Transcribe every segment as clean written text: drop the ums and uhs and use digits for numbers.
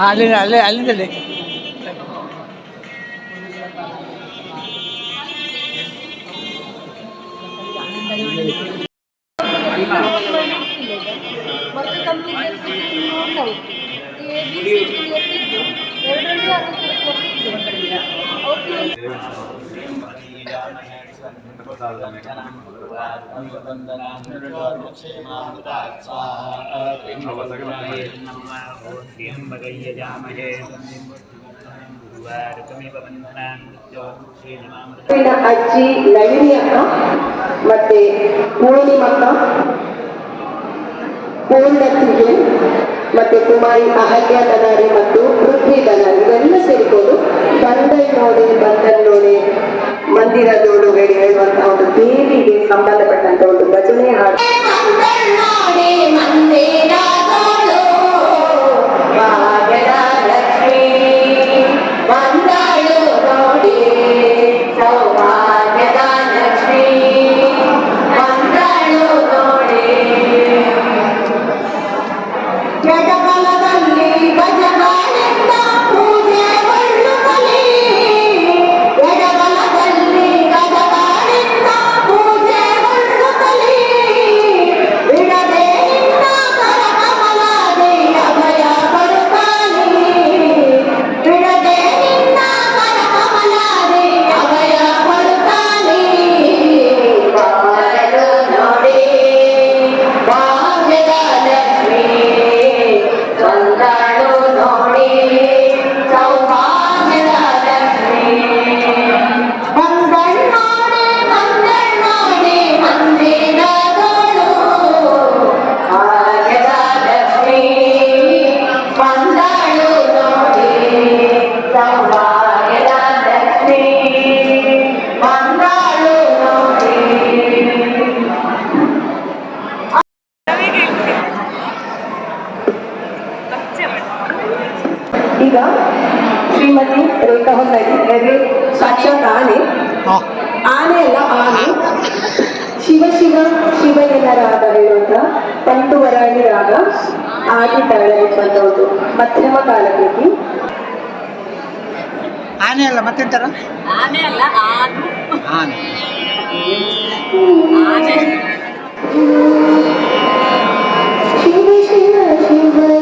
ಅಲ್ಲಿಂದಲೇ ಮತ್ತು ಕಮ್ಯುನಿಕೇಷನ್ ನೋಡ್ತಾ ಹೋಗ್ತೀವಿ. ಎರಡರಲ್ಲಿ ಅಜ್ಜಿ ನಳಿನಿ ಅಕ್ಕ ಮತ್ತೆ ಪೂರ್ಣಿಮಕ್ಕ, ಪೂರ್ಣತಿಗೆ ಮತ್ತೆ ಕುಮಾರಿ ಅಹಲ್ಯ ದನಾರಿ ಮತ್ತು ಪೃಥ್ವಿ ದನಾರಿ ಇವೆಲ್ಲ ಸೇರಿಕೊಂಡು ಬಂದನ್ನೋಡೆ ಮಂದಿರದೋಡು ಹೇಳುವಂತಹ ಒಂದು ದೇವಿಗೆ ಸಂಬಂಧಪಟ್ಟಂತ ಒಂದು ಭಜನೆ ಹಾಡು. ಈಗ ಶ್ರೀಮತಿ ರೇಖಾ ಹೊನ್ನಾಗಿ ಸಾಕ್ಷಾತ್ ಆನೆ ಅಲ್ಲ ಆನೆ ಶಿವ ಶಿವ ಶಿವಯ್ಯನ ರಾಗ ಹೇಳುವಂತ ಪಂಟುವರಾಳಿ ರಾಗ ಆಗಿದ್ದಾಳೆ ಅಂತ ಒಂದು ಮಧ್ಯಮ ಕಾಲಕೃತಿ. ಆನೆ ಅಲ್ಲ ಮತ್ತೆಂತಾರ ಆನೆ ಅಲ್ಲ ಆನೆ ಶಿವ ಶಿವ ಶಿವಯ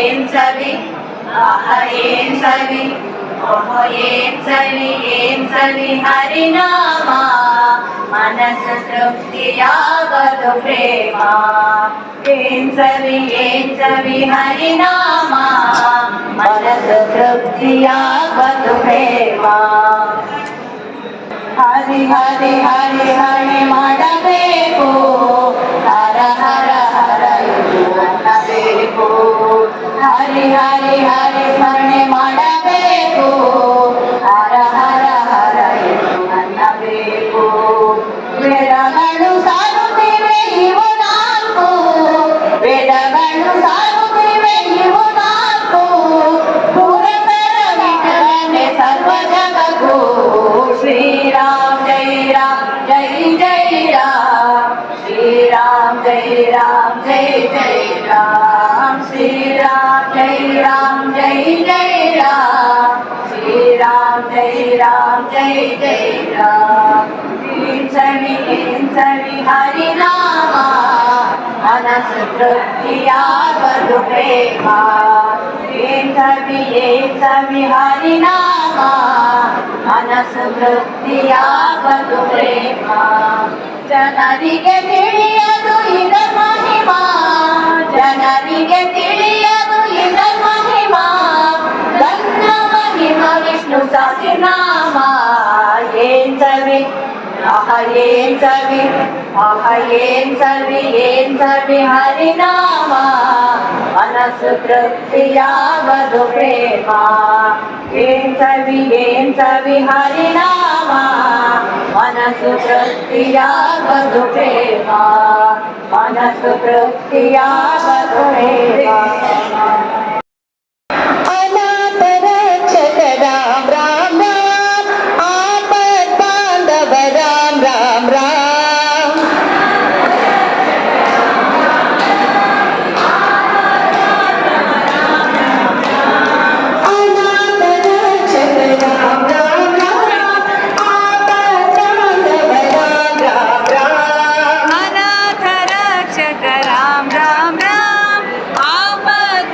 ಏನ್ ಸವಿ ಆಹ ಏನ್ ಸವಿ ಓಹ ಏನ್ ಸವಿ ಹರಿನಾಮ ಮನಸ್ಸು ತೃಪ್ತಿಯಾಗದು ಪ್ರೇಮ ಏನ್ ಸವಿ ಹರಿನಾಮ ಮನಸ್ಸು ತೃಪ್ತಿಯಾಗದು ಪ್ರೇಮ ಹರಿ ಹರಿ ಹರಿ ಹರಿ ಮಾಡಬೇಕು ಹರ ಹರ ಹರ ಅನ್ನಬೇಕು ಹರಿ ಹರಿ ಹರಿ ಸ್ಮರಣೆ ಮಾಡಬೇಕು ಹರ ಹರ ಹರ ಅನ್ನಬೇಕು ವೇದಗಳು ಸಾರುತ್ತಿವೆ ಇವು ನಾಲ್ಕು ವೇದಗಳು ಸಾರುತ್ತಿವೆ ಇವು ನಾಲ್ಕು ಪುರಂದರ ವಿಠಲನೆ ಸರ್ವ ಜಗಕ್ಕೂ ಶ್ರೀರಾಮ್ ಜೈ ರಾಮ್ ಜೈ ಜೈ ರಾಮ್ ಶ್ರೀರಾಮ್ ಜೈ ರಾಮ್ ಜೈ ಜೈ ರಾಮ್ ಶ್ರೀರಾಮ್ ಜೈ ರಾಮ್ ಜೈ ಜೈ ರಾಮ್ ಶ್ರೀರಾಮ್ ಜೈ ರಾಮ್ ಜೈ ಜೈ ರಾಮ್ ಏನ್ ಸವಿ ಹರಿನಾಮ ಮನಸ್ಸು ತೃಪ್ತಿಯಾಗದು ಪ್ರೇಮ ಏನ್ ಸವಿ ಹರಿನಾಮ ಮನಸ್ಸು ತೃಪ್ತಿಯಾಗದು ಪ್ರೇಮ ಜನರಿಗೆ ತಿಳಿಯದು ಇದರ ಮಹಿಮಾ ಜನರಿಗೆ ತಿಳಿಯದು ಇದರ ಮಹಿಮಾ ಗಂಗ ಮಹಿಮ ವಿಷ್ಣು ಸಹಸ್ರನಾಮ ಏನ್ ಸವಿ ಆಹ ಏನ್ ಸವಿ ಹರಿನಾಮ ಮನಸ್ಸು ತೃಪ್ತಿಯಾಗದು ಪ್ರೇಮ ಏನ್ ಸವಿ ಹರಿನಾಮ ಮನಸ್ಸು ತೃಪ್ತಿಯಾಗದು ಪ್ರೇಮ ಮನಸ್ಸು ತೃಪ್ತಿಯಾಗದು ಪ್ರೇಮ ಅನಾಥರ ರಕ್ಷಕ ರಾಮ್ ರಾಮ್ ರಾಮ್ ಆಪತ್ ಬಾಂಧವ ರಾಮ್ ರಾಮ್ ರಾಮ್ ಅನಾಥರ ರಕ್ಷಕ ರಾಮ್ ರಾಮ್ ರಾಮ್ ಆಪತ್ ಬಾಂಧವ ರಾಮ್ ರಾಮ್ ರಾಮ್ ಅನಾಥ ರಕ್ಷಕ ರಾಮ್ ರಾಮ್ ರಾಮ್ ಆಪತ್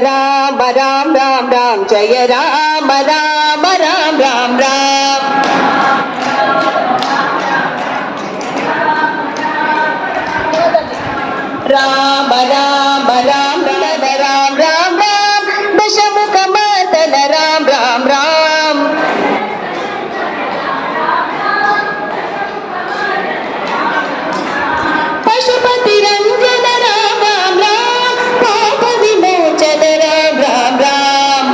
రామ రామ రామ రామ జయ రామ రామ రామ రామ రామ రామ రామ రామ రామ రామ రామ రామ దశముఖ మర్దన రామ రామ రామ పశుపతి రంజన రామ రామ పాప విమోచన రామ రామ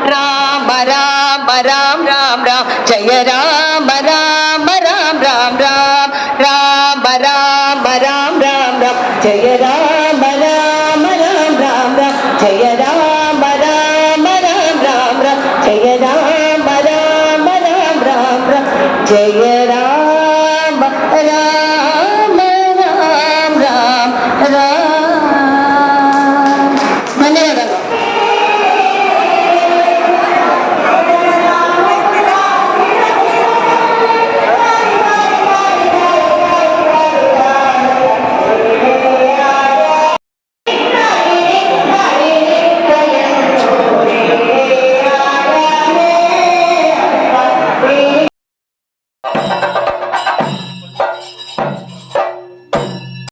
రామ రామ రామ రామ రామ జయ రామ రామ రామ రామ రామ రామ రామ రామ రామ రామ జయ రామ రామ రామ రామ రామ జయ